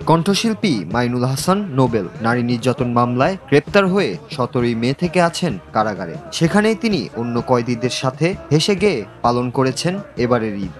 কণ্ঠশিল্পী মাইনুল হাসান নোবেল নারী নির্যাতন মামলায় গ্রেপ্তার হয়ে 17 মে থেকে আছেন কারাগারে। সেখানেই তিনি অন্য কয়েদিদের সাথে হেসে গেয়ে পালন করেছেন এবারের ঈদ।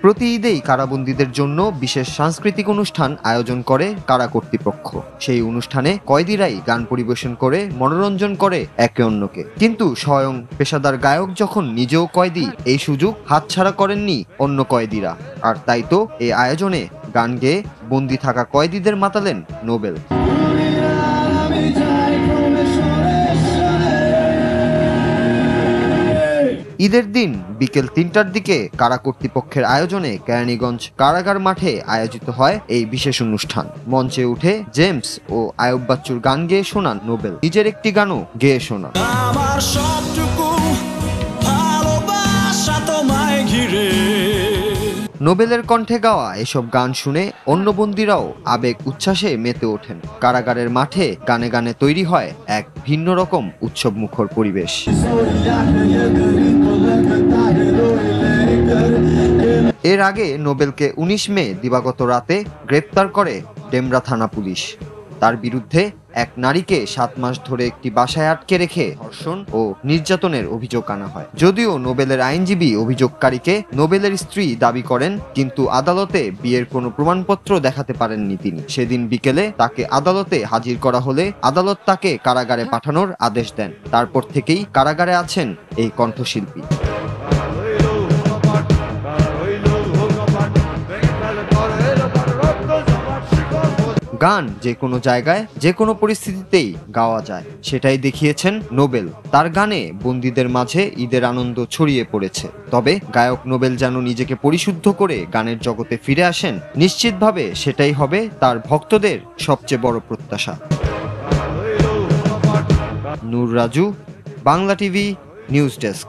প্রতি ঈদেই কারাবন্দীদের জন্য বিশেষ সাংস্কৃতিক অনুষ্ঠান আয়োজন করে কারা কর্তৃপক্ষ। সেই অনুষ্ঠানে কয়েদিরাই গান পরিবেশন করে মনোরঞ্জন করে একে অন্যকে। কিন্তু স্বয়ং পেশাদার গায়ক যখন নিজেও কয়েদি, এই সুযোগ হাতছাড়া করেননি অন্য কয়েদিরা। আর তাই তো এই আয়োজনে গান গেয়ে বন্দী থাকা কয়েদিদের মাতালেন নোবেল। ঈদের দিন বিকেল 3টার দিকে কারা কর্তৃপক্ষের আয়োজনে কেরানীগঞ্জ কারাগার মাঠে আয়োজিত হয় এই বিশেষ অনুষ্ঠান। মঞ্চে উঠে জেমস ও আয়ুব বাচ্চুর গান গেয়ে শোনান নোবেল। নিজের একটি গানও গেয়ে শোনান। নোবেলের কণ্ঠে গাওয়া এসব গান শুনে অন্য বন্দীরাও আবেগ উচ্ছ্বাসে মেতে ওঠেন। কারাগারের মাঠে গানে গানে তৈরি হয় এক ভিন্ন রকম উৎসবমুখর পরিবেশ। এর আগে নোবেলকে 19 মে দিবাগত রাতে গ্রেপ্তার করে ডেমরা থানা পুলিশ। তার বিরুদ্ধে এক নারীকে 7 মাস ধরে একটি বাসায় আটকে রেখে ধর্ষণ ও নির্যাতনের অভিযোগ আনা হয়। যদিও নোবেলের আইনজীবী অভিযোগকারীকে নোবেলের স্ত্রী দাবি করেন, কিন্তু আদালতে বিয়ের কোনো প্রমাণপত্র দেখাতে পারেননি তিনি। সেদিন বিকেলে তাকে আদালতে হাজির করা হলে আদালত তাকে কারাগারে পাঠানোর আদেশ দেন। তারপর থেকেই কারাগারে আছেন এই কণ্ঠশিল্পী। গান যে কোনো জায়গায় যে কোনো পরিস্থিতিতেই গাওয়া যায়, সেটাই দেখিয়েছেন নোবেল। তার গানে বন্দীদের মাঝে ঈদের আনন্দ ছড়িয়ে পড়েছে। তবে গায়ক নোবেল যেন নিজেকে পরিশুদ্ধ করে গানের জগতে ফিরে আসেন, নিশ্চিতভাবে সেটাই হবে তার ভক্তদের সবচেয়ে বড় প্রত্যাশা। Noor Raju, Bangla TV news desk.